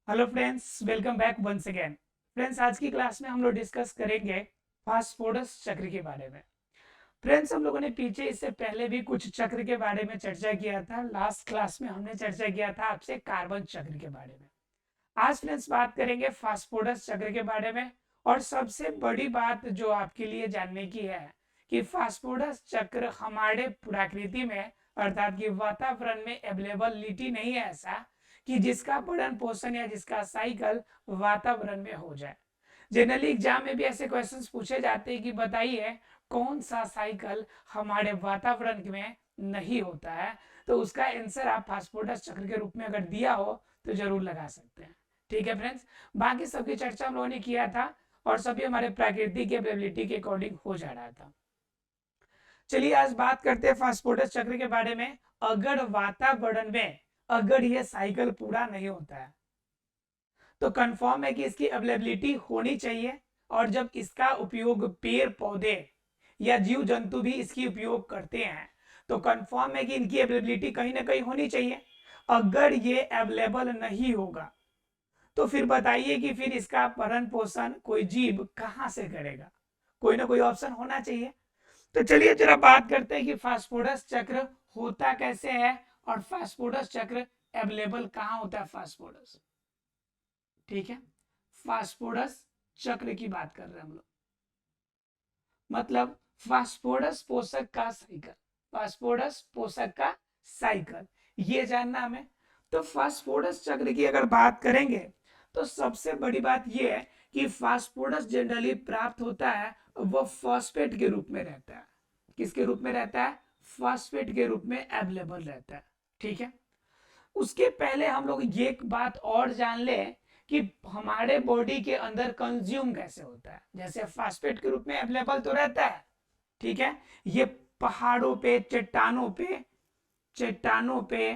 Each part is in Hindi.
Hello friends, welcome back once again. Friends, आज की क्लास में हम लोग डिस्कस करेंगे फास्फोरस चक्र के बारे में। फ्रेंड्स, हम लोगों ने पीछे इससे पहले भी कुछ चक्र के बारे में चर्चा किया था। लास्ट क्लास में हमने चर्चा किया था आपसे कार्बन चक्र के बारे में। आज फ्रेंड्स बात करेंगे फास्फोरस चक्र के बारे में। और सबसे बड़ी बात जो आपके लिए जानने की है कि फास्फोरस चक्र हमारे प्रकृति में अर्थात कि वातावरण में अवेलेबिलिटी नहीं है ऐसा कि जिसका भरण पोषण या जिसका साइकिल वातावरण में हो जाए। जनरली एग्जाम में भी ऐसे क्वेश्चंस पूछे जाते हैं कि बताइए कौन सा साइकिल हमारे वातावरण में नहीं होता है। तो उसका आंसर आप फास्फोरस चक्र के रूप में अगर दिया हो तो जरूर लगा सकते हैं। ठीक है फ्रेंड्स, बाकी सबकी चर्चा हम लोगों ने किया था और सभी हमारे प्रकृति की एबिलिटी के अकॉर्डिंग हो जा रहा था। चलिए आज बात करते हैं फास्फोरस चक्र के बारे में। अगर वातावरण में अगर ये साइकिल पूरा नहीं होता है तो कंफर्म है कि इसकी अवेलेबिलिटी होनी चाहिए। और जब इसका उपयोग पेड़ पौधे या जीव जंतु भी इसकी उपयोग करते हैं तो कंफर्म है कि इनकी अवेलेबिलिटी कहीं ना कहीं होनी चाहिए। अगर ये अवेलेबल नहीं होगा तो फिर बताइए कि फिर इसका भरण पोषण कोई जीव कहां से करेगा। कोई ना कोई ऑप्शन होना चाहिए। तो चलिए जरा बात करते हैं कि फास्फोरस चक्र होता कैसे है और फास्फोरस चक्र अवेलेबल कहाँ होता है फास्फोरस। ठीक है, फास्फोरस चक्र की बात कर रहे हैं हम लोग। मतलब फास्फोरस पोषक का साइकिल, फास्फोरस पोषक का साइकिल ये जानना हमें। तो फास्फोरस चक्र की अगर बात करेंगे तो सबसे बड़ी बात यह है कि फास्फोरस जनरली प्राप्त होता है वो फॉस्फेट के रूप में रहता है। किसके रूप में रहता है? फॉस्फेट के रूप में अवेलेबल रहता है। ठीक है, उसके पहले हम लोग ये एक बात और जान ले कि हमारे बॉडी के अंदर कंज्यूम कैसे होता है। जैसे फास्फेट के रूप में अवेलेबल तो रहता है, ठीक है, ये पहाड़ों पे चट्टानों पे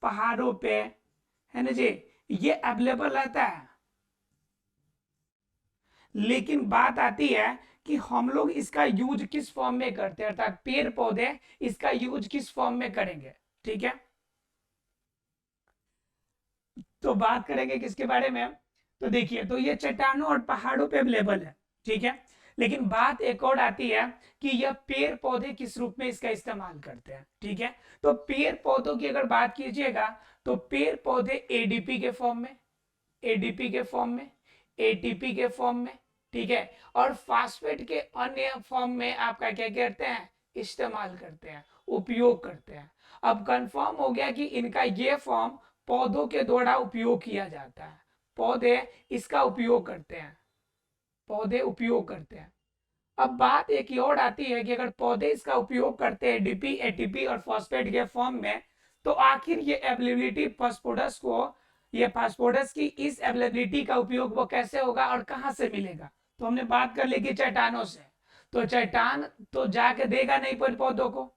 पहाड़ों पे है ना जी, ये अवेलेबल रहता है। लेकिन बात आती है कि हम लोग इसका यूज किस फॉर्म में करते हैं, अर्थात पेड़ पौधे इसका यूज किस फॉर्म में करेंगे। ठीक है, तो बात करेंगे किसके बारे में। तो देखिए, तो ये चट्टानों और पहाड़ों पे अवेलेबल है। ठीक है, लेकिन बात एक और आती है कि यह पेड़ पौधे किस रूप में इसका इस्तेमाल करते हैं। ठीक है, तो पेड़ पौधों की अगर बात कीजिएगा तो पेड़ पौधे एडीपी के फॉर्म में, एडीपी के फॉर्म में, एटीपी के फॉर्म में, ठीक है, और फास्फेट के अन्य फॉर्म में आपका क्या करते हैं, इस्तेमाल करते हैं, उपयोग करते हैं। अब कंफर्म हो गया कि इनका ये फॉर्म पौधों के द्वारा उपयोग किया जाता है। पौधे इसका उपयोग करते हैं, पौधे उपयोग करते हैं। अब बात एक और आती है कि अगर पौधे इसका उपयोग करते हैं डीपी एटीपी और फॉस्फेट के फॉर्म में, तो आखिर ये अवेलेबिलिटी फास्फोरस को, ये फास्फोरस की इस अवेलेबिलिटी का उपयोग वो कैसे होगा और कहां से मिलेगा। तो हमने बात कर ली कि चट्टानों से। तो चट्टान तो जाके देगा नहीं पर पौधों को,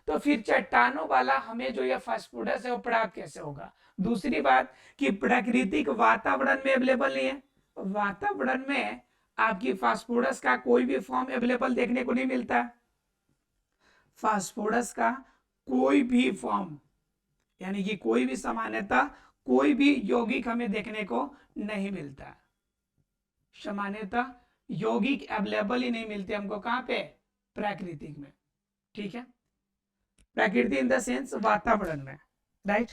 तो फिर चट्टानों वाला हमें जो ये फास्फोरस है वो प्राप्त कैसे होगा। दूसरी बात कि प्राकृतिक वातावरण में अवेलेबल नहीं है। वातावरण में आपकी फास्फोरस का कोई भी फॉर्म अवेलेबल देखने को नहीं मिलता। फास्फोरस का कोई भी फॉर्म यानी कि कोई भी सामान्यता, कोई भी यौगिक हमें देखने को नहीं मिलता। सामान्यता यौगिक अवेलेबल ही नहीं मिलते हमको। कहां पे? प्राकृतिक में। ठीक है, प्रकृति इन द सेंस वातावरण में, राइट।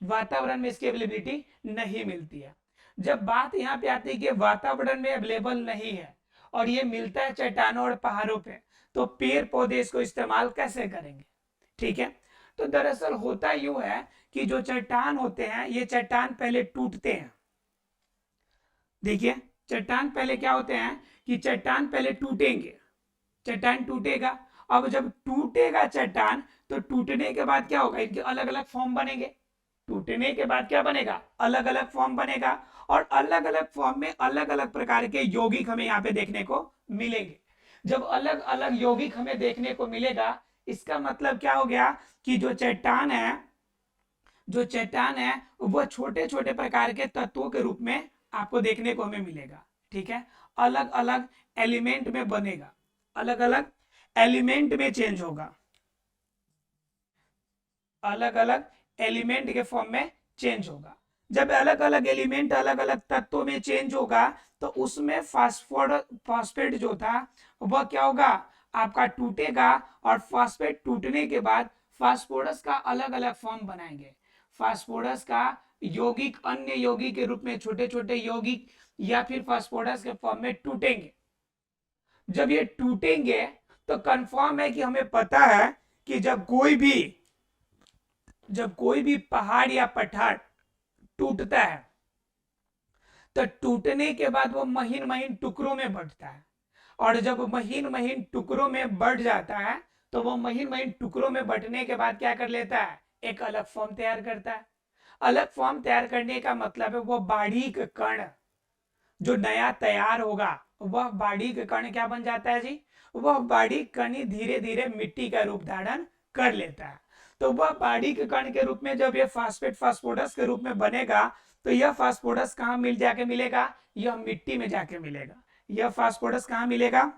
वातावरण में इसकी अवेलेबिलिटी नहीं मिलती है। जब बात यहाँ पे आती है कि वातावरण में अवेलेबल नहीं है और ये मिलता है चट्टानों और पहाड़ों पे, तो पेड़ पौधे इसको इस्तेमाल कैसे करेंगे। ठीक है, तो दरअसल होता यूं है कि जो चट्टान होते हैं ये चट्टान पहले टूटते हैं। देखिए, चट्टान पहले क्या होते हैं कि चट्टान पहले टूटेंगे, चट्टान टूटेगा। अब जब टूटेगा चट्टान तो टूटने के बाद क्या होगा, इनके अलग अलग फॉर्म बनेंगे। टूटने के बाद क्या बनेगा, अलग अलग फॉर्म बनेगा। और अलग अलग फॉर्म में अलग अलग प्रकार के यौगिक हमें यहाँ पे देखने को मिलेंगे। जब अलग अलग यौगिक हमें देखने को मिलेगा, इसका मतलब क्या हो गया कि जो चट्टान है वो छोटे छोटे प्रकार के तत्वों के रूप में आपको देखने को हमें मिलेगा। ठीक है, अलग अलग एलिमेंट में बनेगा, अलग अलग एलिमेंट में चेंज होगा, अलग अलग एलिमेंट के फॉर्म में चेंज होगा। जब अलग अलग एलिमेंट अलग अलग तत्वों में चेंज होगा तो उसमें फॉस्फेट जो था वह क्या होगा, आपका टूटेगा, और फॉस्फेट टूटने के बाद फास्फोरस का अलग अलग फॉर्म बनाएंगे। फास्फोरस का यौगिक अन्य यौगिक के रूप में छोटे छोटे यौगिक या फिर फास्फोरस के फॉर्म में टूटेंगे। जब ये टूटेंगे तो कंफर्म है कि हमें पता है कि जब कोई भी पहाड़ या पठार टूटता है तो टूटने के बाद वो महीन महीन टुकड़ों में बढ़ता है, और जब महीन महीन टुकड़ों में बढ़ जाता है तो वो महीन महीन टुकड़ों में बढ़ने के बाद क्या कर लेता है, एक अलग फॉर्म तैयार करता है। अलग फॉर्म तैयार करने का मतलब है वो बारीक कण जो नया तैयार होगा, वह बारीक कण क्या बन जाता है जी, वह बारीक कण ही धीरे धीरे मिट्टी का रूप धारण कर लेता है। तो वह बारीक कण के रूप में जब यह फास्फेट फास्फोरस के रूप में बनेगा तो यह फास्फोरस कहाँ मिल जाके मिलेगा, यह मिट्टी में जाके मिलेगा। यह फास्फोरस कहाँ मिलेगा,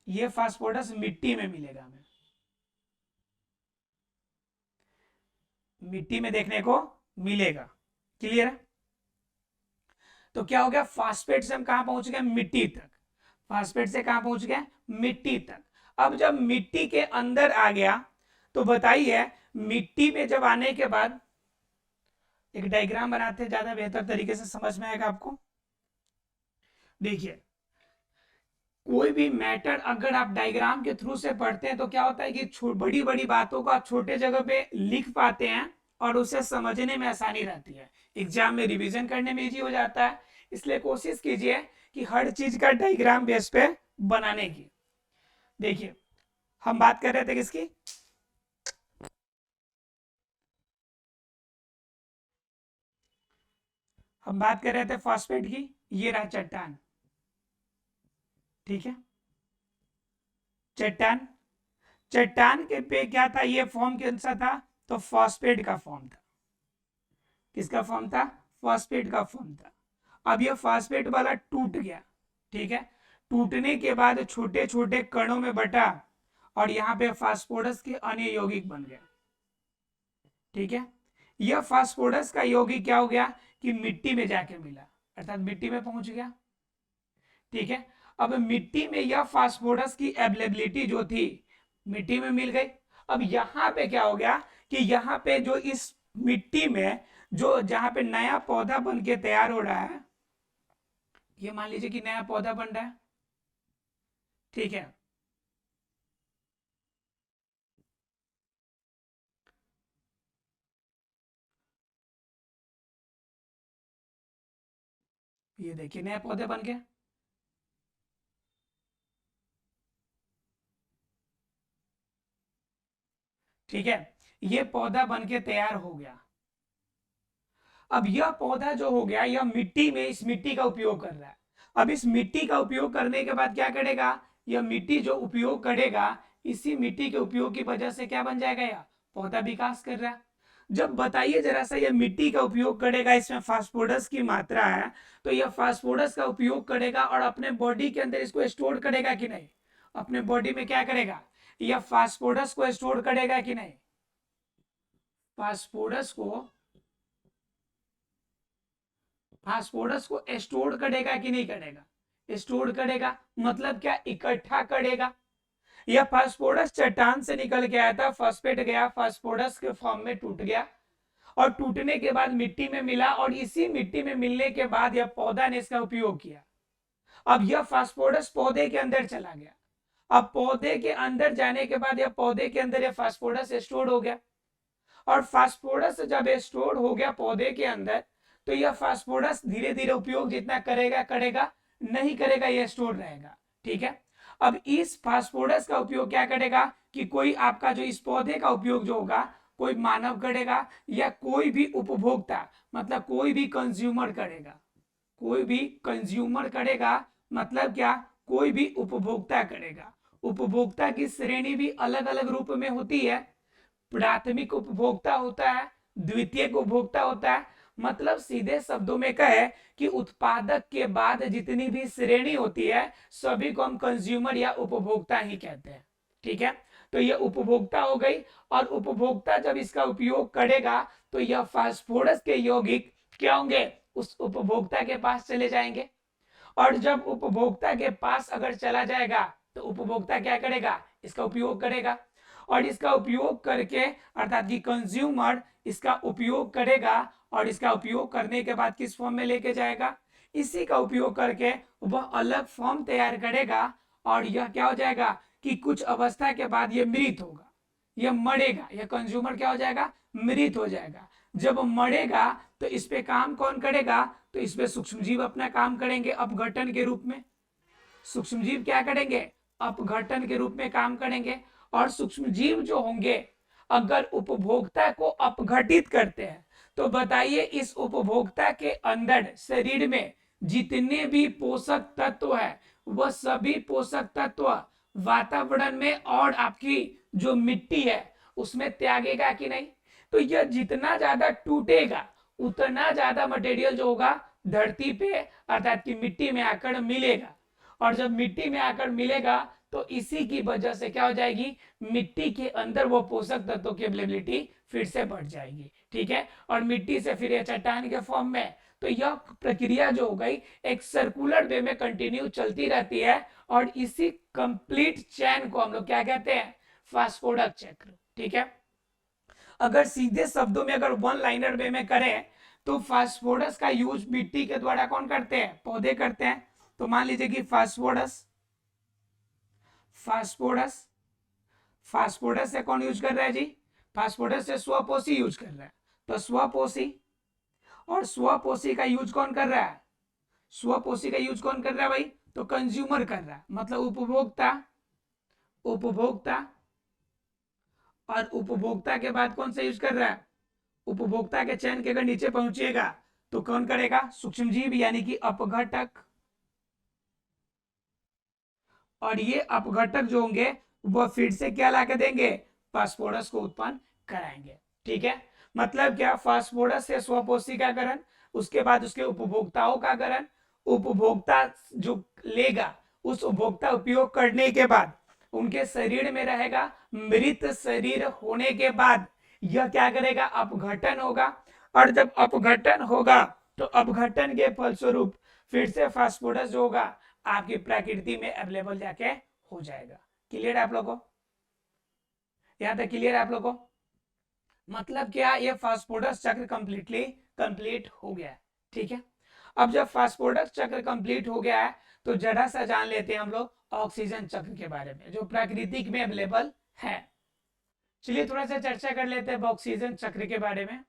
यह फास्फोरस मिट्टी में मिलेगा, हमें मिट्टी में देखने को मिलेगा। क्लियर है? तो क्या हो गया, फास्फेट से हम कहां पहुंच गए, मिट्टी तक। फास्फेट से कहां पहुंच गए, मिट्टी तक। अब जब मिट्टी के अंदर आ गया तो बताइए, मिट्टी में जब आने के बाद एक डायग्राम बनाते हैं, ज्यादा बेहतर तरीके से समझ में आएगा आपको। देखिए, कोई भी मैटर अगर आप डायग्राम के थ्रू से पढ़ते हैं तो क्या होता है कि बड़ी बड़ी बातों को आप छोटे जगह पे लिख पाते हैं और उसे समझने में आसानी रहती है, एग्जाम में रिवीजन करने में इजी हो जाता है। इसलिए कोशिश कीजिए कि हर चीज का डायग्राम बेस पे बनाने की। देखिए, हम बात कर रहे थे किसकी, हम बात कर रहे थे फॉस्फेट की। ये रहा चट्टान, ठीक है, चट्टान। चट्टान के पे क्या था, ये फॉर्म कौन सा था, तो फॉस्फेट का फॉर्म था। किसका फॉर्म था, फॉस्फेट का फॉर्म था। अब ये फॉस्फेट वाला टूट गया, ठीक है, टूटने के बाद छोटे छोटे कणों में बटा और यहाँ पे फास्फोरस के अन्य यौगिक बन गए, ठीक है। यह फास्फोरस का यौगिक क्या हो गया कि मिट्टी में जाके मिला, अर्थात मिट्टी में पहुंच गया, ठीक है। अब मिट्टी में यह फास्फोरस की अवेलेबिलिटी जो थी मिट्टी में मिल गई। अब यहाँ पे क्या हो गया कि यहाँ पे जो इस मिट्टी में जो जहां पे नया पौधा बन के तैयार हो रहा है, ये मान लीजिए कि नया पौधा बन रहा है, ठीक है। ये देखिए नए पौधे बन गए, ठीक है, ये पौधा बन के तैयार हो गया। अब यह पौधा जो हो गया, यह मिट्टी में इस मिट्टी का उपयोग कर रहा है। अब इस मिट्टी का उपयोग करने के बाद क्या करेगा, यह मिट्टी जो उपयोग करेगा, इसी मिट्टी के उपयोग की वजह से क्या बन जाएगा, यह पौधा विकास कर रहा है। जब बताइए जरा सा, यह मिट्टी का उपयोग करेगा, इसमें फास्फोरस की मात्रा है, तो यह फास्फोरस का उपयोग करेगा और अपने बॉडी के अंदर इसको स्टोर करेगा कि नहीं, अपने बॉडी में क्या करेगा, यह फास्फोरस को स्टोर करेगा कि नहीं, फास्फोरस को स्टोर करेगा कि नहीं करेगा, स्टोर करेगा। मतलब क्या, इकट्ठा करेगा। यह फास्फोरस चट्टान से निकल के आया था, फॉस्फेट गया, फास्फोरस के फॉर्म में टूट गया और टूटने के बाद मिट्टी में मिला, और इसी मिट्टी में मिलने के बाद यह पौधा ने इसका उपयोग किया। अब यह फास्फोरस पौधे के अंदर चला गया। अब पौधे के अंदर जाने के बाद यह पौधे के अंदर यह फास्फोरस स्टोर हो गया, और फास्फोरस जब स्टोर हो गया पौधे के अंदर, तो यह फास्फोरस धीरे धीरे उपयोग जितना करेगा करेगा, नहीं करेगा यह स्टोर रहेगा, ठीक है। अब इस फास्फोरस का उपयोग क्या करेगा कि कोई आपका जो इस पौधे का उपयोग जो होगा, कोई मानव करेगा या कोई भी उपभोक्ता, मतलब कोई भी कंज्यूमर करेगा, कोई भी कंज्यूमर करेगा, मतलब क्या, कोई भी उपभोक्ता करेगा। उपभोक्ता की श्रेणी भी अलग अलग रूप में होती है, प्राथमिक उपभोक्ता होता है, द्वितीयक उपभोक्ता होता है। मतलब सीधे शब्दों में कहे कि उत्पादक के बाद जितनी भी श्रेणी होती है, सभी को हम कंज्यूमर या उपभोक्ता ही कहते हैं, ठीक है। तो यह उपभोक्ता हो गई, और उपभोक्ता जब इसका उपयोग करेगा तो यह फास्फोरस के यौगिक क्या होंगे, उस उपभोक्ता के पास चले जाएंगे। और जब उपभोक्ता के पास अगर चला जाएगा तो उपभोक्ता क्या करेगा, इसका उपयोग करेगा, और इसका उपयोग करके अर्थात कि कंज्यूमर इसका उपयोग करेगा, और इसका उपयोग करने के बाद किस फॉर्म में लेके जाएगा, इसी का उपयोग करके वह अलग फॉर्म तैयार करेगा, और यह क्या हो जाएगा कि कुछ अवस्था के बाद यह मृत होगा, यह मरेगा, यह कंज्यूमर क्या हो जाएगा, मृत हो जाएगा। जब मरेगा तो इस पे काम कौन करेगा, तो इस पे सूक्ष्मजीव अपना काम करेंगे अपघटन के रूप में। सूक्ष्मजीव क्या करेंगे, अपघटन के रूप में काम करेंगे। और सूक्ष्मजीव जो होंगे अगर उपभोक्ता को अपघटित करते हैं तो बताइए इस उपभोक्ता के अंदर शरीर में जितने भी पोषक तत्व है वह सभी पोषक तत्व वातावरण में और आपकी जो मिट्टी है उसमें त्यागेगा कि नहीं। तो यह जितना ज्यादा टूटेगा उतना ज्यादा मटेरियल जो होगा धरती पे अर्थात की मिट्टी में आकर मिलेगा, और जब मिट्टी में आकर मिलेगा तो इसी की वजह से क्या हो जाएगी, मिट्टी के अंदर वो पोषक तत्वों की अवेलेबिलिटी फिर से बढ़ जाएगी। ठीक है, और मिट्टी से फिर चट्टान के फॉर्म में, तो यह प्रक्रिया जो हो गई एक सर्कुलर वे में कंटिन्यू चलती रहती है, और इसी कंप्लीट चैन को हम लोग क्या कहते हैं, फास्फोरस चक्र। ठीक है, अगर सीधे शब्दों में अगर वन लाइनर वे में करें तो फास्फोरस का यूज मिट्टी के द्वारा कौन करते हैं, पौधे करते हैं। तो मान लीजिए कि फास्फोरस फास्फोरस फास्फोरस से कौन यूज कर रहा है जी, फास्फोरस से स्वपोषी यूज कर रहा है। तो स्वपोषी, और स्वपोषी का यूज कौन कर रहा है, स्वपोषी का यूज कौन कर रहा है भाई, तो कंज्यूमर कर रहा है, मतलब उपभोक्ता। उपभोक्ता, और उपभोक्ता के बाद कौन सा यूज कर रहा है, उपभोक्ता के चयन के अगर नीचे पहुंचेगा तो कौन करेगा, सूक्ष्मजीव यानी कि अपघटक। और ये अपघटक जो होंगे वह फिर से क्या ला के देंगे, फास्फोरस को उत्पन्न कराएंगे। ठीक है, मतलब क्या, फास्फोरस से स्वपोषी का गठन, उसके बाद उसके उपभोक्ताओं का गठन, उपभोक्ता जो लेगा उस उपभोक्ता उपयोग करने के बाद उनके शरीर में रहेगा, मृत शरीर होने के बाद यह क्या करेगा, अपघटन होगा, और जब अपघटन होगा तो अपघटन के फलस्वरूप फिर से फास्फोरस जो होगा आपकी प्रकृति में अवेलेबल जाके हो जाएगा। क्लियर है आप लोगों को, यहां तक क्लियर है आप लोगों को, मतलब क्या, ये फास्फोरस चक्र कंप्लीटली कंप्लीट हो गया है। ठीक है, अब जब फास्फोरस चक्र कंप्लीट हो गया है तो जरा सा जान लेते हैं हम लोग ऑक्सीजन चक्र के बारे में जो प्राकृतिक में अवेलेबल है। चलिए थोड़ा सा चर्चा कर लेते हैं ऑक्सीजन चक्र के बारे में।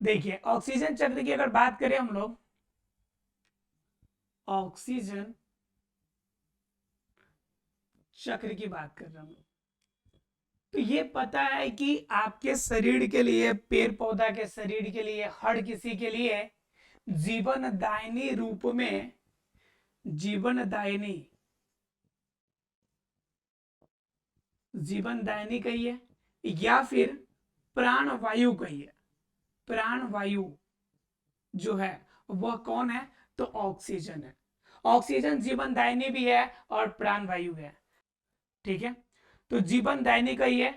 देखिए ऑक्सीजन चक्र की अगर बात करें हम लोग, ऑक्सीजन चक्र की बात कर रहे हैं तो ये पता है कि आपके शरीर के लिए, पेड़ पौधा के शरीर के लिए, हर किसी के लिए जीवनदायिनी रूप में, जीवनदायिनी, जीवनदायिनी कहिए या फिर प्राणवायु कहिए, प्राणवायु जो है वह कौन है, तो ऑक्सीजन है। ऑक्सीजन जीवनदायिनी भी है और प्राणवायु है। ठीक है, तो जीवनदायिनी कहिए,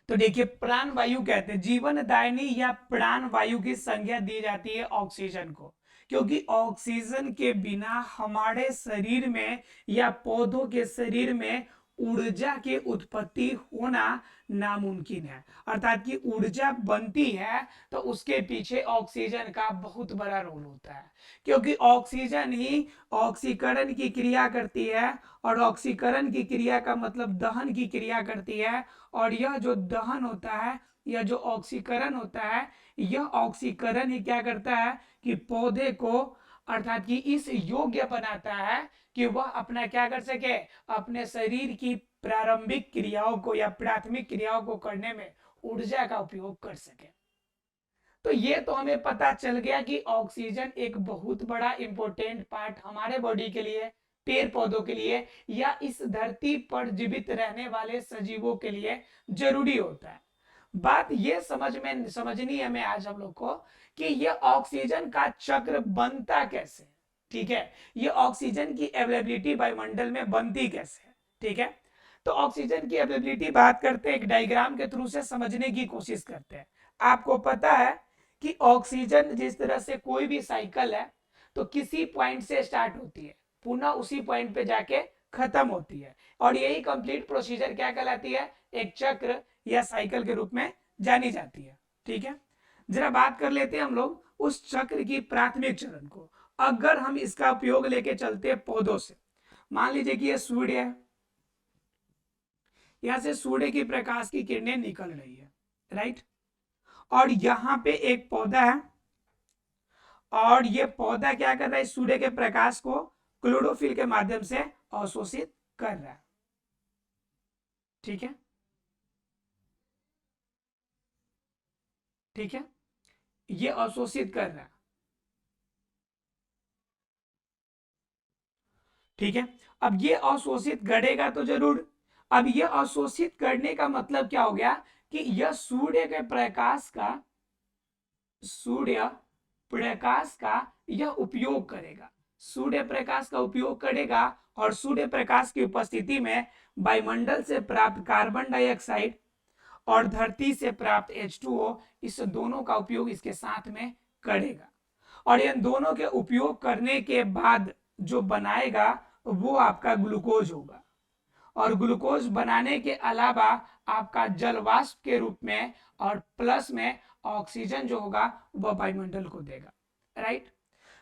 तो देखिए प्राणवायु कहते हैं, जीवनदायिनी या प्राणवायु की संज्ञा दी जाती है ऑक्सीजन को, क्योंकि ऑक्सीजन के बिना हमारे शरीर में या पौधों के शरीर में ऊर्जा की उत्पत्ति होना नामुमकिन है। अर्थात कि ऊर्जा बनती है तो उसके पीछे ऑक्सीजन का बहुत बड़ा रोल होता है, क्योंकि ऑक्सीजन ही ऑक्सीकरण की क्रिया करती है, और ऑक्सीकरण की क्रिया का मतलब दहन की क्रिया करती है, और यह जो दहन होता है, यह जो ऑक्सीकरण होता है, यह ऑक्सीकरण ही क्या करता है कि पौधे को अर्थात कि इस योग्य बनाता है कि वह अपना क्या कर सके, अपने शरीर की प्रारंभिक क्रियाओं को या प्राथमिक क्रियाओं को करने में ऊर्जा का उपयोग कर सके। तो ये तो हमें पता चल गया कि ऑक्सीजन एक बहुत बड़ा इंपॉर्टेंट पार्ट हमारे बॉडी के लिए, पेड़ पौधों के लिए या इस धरती पर जीवित रहने वाले सजीवों के लिए जरूरी होता है। बात ये समझनी है हमें आज हम लोग को कि ये ऑक्सीजन का चक्र बनता कैसे। ठीक है, ये ऑक्सीजन की अवेलेबिलिटी वायुमंडल में बनती कैसे है, ठीक है। तो ऑक्सीजन की अवेलेबिलिटी बात करते हैं, एक डायग्राम के थ्रू से समझने की कोशिश करते हैं। आपको पता है कि ऑक्सीजन जिस तरह से कोई भी साइकिल है तो किसी पॉइंट से स्टार्ट होती है, पुनः उसी पॉइंट पे जाके खत्म होती है, और यही कंप्लीट प्रोसीजर क्या कहलाती है, एक चक्र या साइकिल के रूप में जानी जाती है, ठीक है। जरा बात कर लेते हैं हम लोग उस चक्र की प्राथमिक चरण को। अगर हम इसका उपयोग लेके चलते हैं पौधों से, मान लीजिए कि ये सूर्य है, यहां से सूर्य की प्रकाश की किरणें निकल रही है, राइट, और यहां पे एक पौधा है, और ये पौधा क्या कर रहा है, सूर्य के प्रकाश को क्लोरोफिल के माध्यम से अवशोषित कर रहा है, ठीक है, ठीक है, ये अवशोषित कर रहा है, ठीक है। अब ये अवशोषित करेगा तो जरूर, अब ये अवशोषित करने का मतलब क्या हो गया कि यह सूर्य प्रकाश का यह उपयोग करेगा, सूर्य प्रकाश का उपयोग करेगा, और सूर्य प्रकाश की उपस्थिति में वायुमंडल से प्राप्त कार्बन डाइऑक्साइड और धरती से प्राप्त H2O, इस दोनों का उपयोग इसके साथ में करेगा, और इन दोनों के उपयोग करने के बाद जो बनाएगा वो आपका ग्लूकोज होगा, और ग्लूकोज बनाने के अलावा आपका जल वाष्प के रूप में और प्लस में ऑक्सीजन जो होगा वह वायुमंडल को देगा, राइट।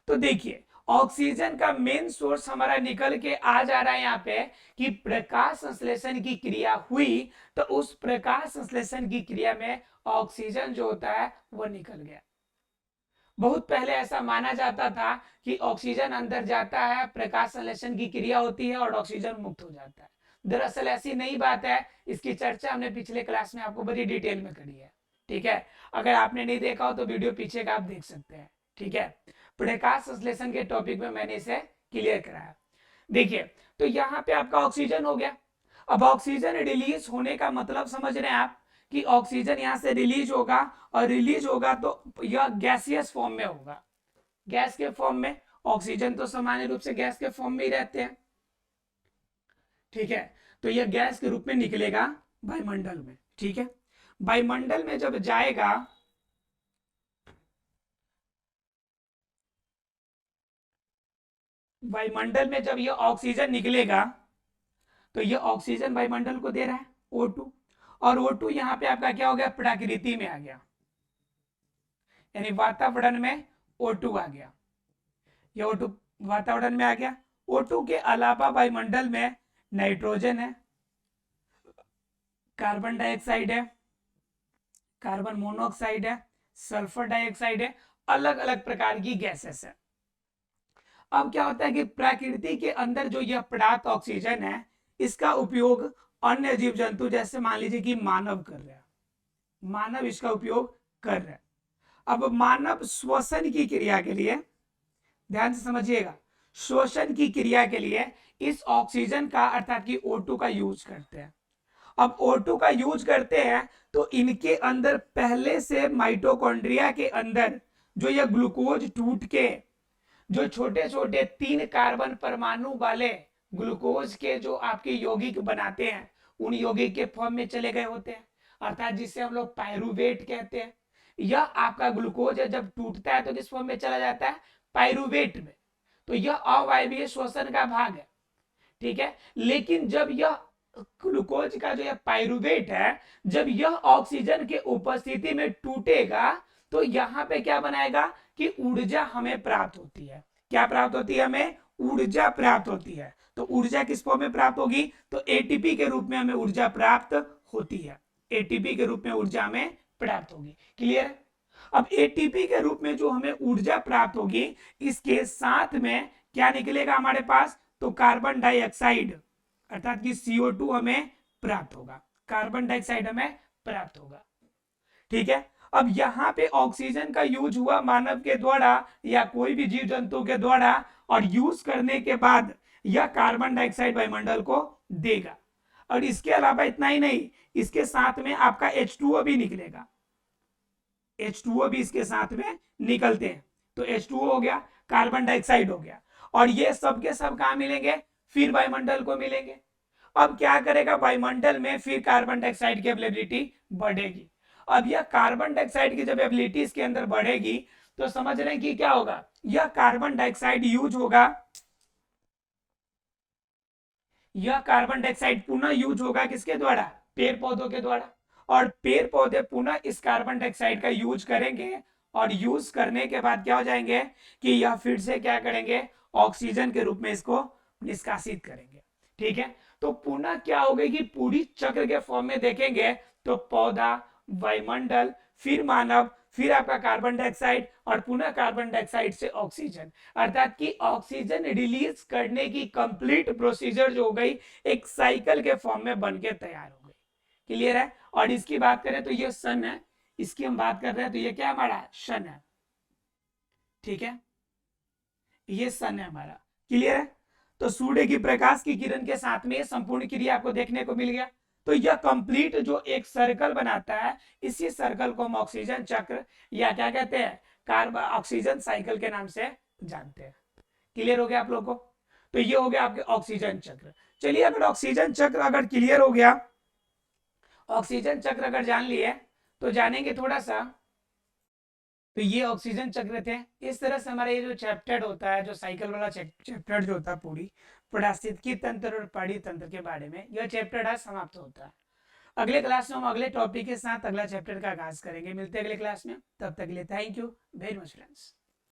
तो देखिए ऑक्सीजन का मेन सोर्स हमारा निकल के आ जा रहा है यहाँ पे कि प्रकाश संश्लेषण की क्रिया हुई, तो उस प्रकाश संश्लेषण की क्रिया में ऑक्सीजन जो होता है वह निकल गया। बहुत पहले ऐसा माना जाता था कि ऑक्सीजन अंदर जाता है, प्रकाश संश्लेषण की क्रिया होती है और ऑक्सीजन मुक्त हो जाता है। दरअसल ऐसी नई बात है, इसकी चर्चा हमने पिछले क्लास में आपको बड़ी डिटेल में करी है, ठीक है। अगर आपने नहीं देखा हो तो वीडियो पीछे का आप देख सकते हैं, ठीक है। प्रकाश संश्लेषण के टॉपिक में मैंने इसे क्लियर कराया। देखिए तो यहाँ पे आपका ऑक्सीजन हो गया। अब ऑक्सीजन रिलीज होने का मतलब समझ रहे हैं आप कि ऑक्सीजन यहाँ से रिलीज होगा, और रिलीज होगा तो यह गैसियस फॉर्म में होगा, गैस के फॉर्म में। ऑक्सीजन तो सामान्य रूप से गैस के फॉर्म में ही रहते हैं, ठीक है। तो यह गैस के रूप में निकलेगा वायुमंडल में, ठीक है। वायुमंडल में जब जाएगा, वायुमंडल में जब यह ऑक्सीजन निकलेगा तो यह ऑक्सीजन वायुमंडल को दे रहा है O2, और O2 यहाँ पे आपका क्या हो गया, प्रकृति में आ गया, यानी वातावरण में O2 आ गया, यह O2 वातावरण में आ गया। O2 के अलावा वायुमंडल में नाइट्रोजन है, कार्बन डाइऑक्साइड है, कार्बन मोनोऑक्साइड है, सल्फर डाइऑक्साइड है, अलग अलग प्रकार की गैसेस है। अब क्या होता है कि प्रकृति के अंदर जो यह प्राप्त ऑक्सीजन है, इसका उपयोग अन्य जीव जंतु जैसे मान लीजिए कि मानव कर रहा है, मानव इसका उपयोग कर रहा है। अब मानव श्वसन की क्रिया के लिए, ध्यान से समझिएगा, श्वसन की क्रिया के लिए इस ऑक्सीजन का अर्थात कि O2 का यूज करते हैं। अब O2 का यूज करते हैं तो इनके अंदर पहले से माइटोकॉन्ड्रिया के अंदर जो यह ग्लूकोज टूट के जो छोटे छोटे 3 कार्बन परमाणु वाले ग्लूकोज के जो आपके यौगिक बनाते हैं, उन यौगिक के फॉर्म में चले गए होते हैं, अर्थात जिसे हम लोग पायरुवेट कहते हैं। यह आपका ग्लूकोज है जब टूटता है तो किस फॉर्म में चला जाता है, पायरुवेट में। तो यह अवायवीय श्वसन का भाग है, ठीक है। लेकिन जब यह ग्लूकोज का जो यह पायरुवेट है, जब यह ऑक्सीजन के उपस्थिति में टूटेगा तो यहाँ पे क्या बनाएगा कि ऊर्जा हमें प्राप्त होती है। क्या प्राप्त होती है, हमें ऊर्जा प्राप्त होती है। तो ऊर्जा किस फॉर्म में प्राप्त होगी, तो एटीपी के रूप में हमें ऊर्जा प्राप्त होती है, एटीपी के रूप में ऊर्जा हमें प्राप्त होगी। क्लियर। अब एटीपी के रूप में जो हमें ऊर्जा प्राप्त होगी, इसके साथ में क्या निकलेगा हमारे पास, तो कार्बन डाइऑक्साइड अर्थात कि CO2 हमें प्राप्त होगा, कार्बन डाइऑक्साइड हमें प्राप्त होगा, ठीक है। अब यहाँ पे ऑक्सीजन का यूज हुआ मानव के द्वारा या कोई भी जीव जंतु के द्वारा, और यूज करने के बाद यह कार्बन डाइऑक्साइड वायुमंडल को देगा। और इसके अलावा इतना ही नहीं, इसके साथ में आपका H2O भी निकलेगा, H2O भी इसके साथ में निकलते हैं। तो H2O हो गया, कार्बन डाइऑक्साइड हो गया, और ये सब के सब कहाँ मिलेंगे, फिर वायुमंडल को मिलेंगे। अब क्या करेगा वायुमंडल में, फिर कार्बन डाइऑक्साइड की अवेलेबिलिटी बढ़ेगी। अब यह कार्बन डाइऑक्साइड की जब एबिलिटी इसके अंदर बढ़ेगी तो समझ रहे हैं कि क्या होगा, यह कार्बन डाइऑक्साइड यूज होगा, यह कार्बन डाइऑक्साइड पुनः यूज होगा किसके द्वारा, पेड़ पौधों के द्वारा। और पेड़ पौधे पुनः इस कार्बन डाइऑक्साइड का यूज करेंगे और यूज करने के बाद क्या हो जाएंगे कि यह फिर से क्या करेंगे, ऑक्सीजन के रूप में इसको निष्कासित करेंगे। ठीक है, तो पुनः क्या होगा कि पूरी चक्र के फॉर्म में देखेंगे तो पौधा, वायुमंडल, फिर मानव, फिर आपका कार्बन डाइऑक्साइड और पुनः कार्बन डाइऑक्साइड से ऑक्सीजन, अर्थात कि ऑक्सीजन रिलीज करने की कंप्लीट प्रोसीजर जो हो गई एक साइकिल के फॉर्म में बनके तैयार हो गई। क्लियर है। और इसकी बात करें तो ये सन है, इसकी हम बात कर रहे हैं तो ये क्या हमारा सन है। ठीक है, ये सन है हमारा। क्लियर है। तो सूर्य की प्रकाश की किरण के साथ में संपूर्ण क्रिया आपको देखने को मिल गया। तो यह कंप्लीट जो एक सर्कल बनाता है, इसी सर्कल को हम ऑक्सीजन चक्र या क्या कहते हैं, कार्बन ऑक्सीजन साइकिल के नाम से जानते हैं। क्लियर हो गया आप लोगों को। तो ये हो गया आपके ऑक्सीजन चक्र। चलिए, अगर ऑक्सीजन चक्र अगर क्लियर हो गया, ऑक्सीजन चक्र अगर जान लिए तो जानेंगे थोड़ा सा। तो ये ऑक्सीजन चक्र थे। इस तरह से हमारा ये जो चैप्टर होता है, जो साइकिल वाला चैप्टर जो होता है, पूरी पारिस्थितिकी तंत्र और पाड़ी तंत्र के बारे में यह चैप्टर आज समाप्त होता है। अगले क्लास में हम अगले टॉपिक के साथ अगला चैप्टर का आगाज करेंगे। मिलते हैं अगले क्लास में, तब तक के लिए thank you very much friends.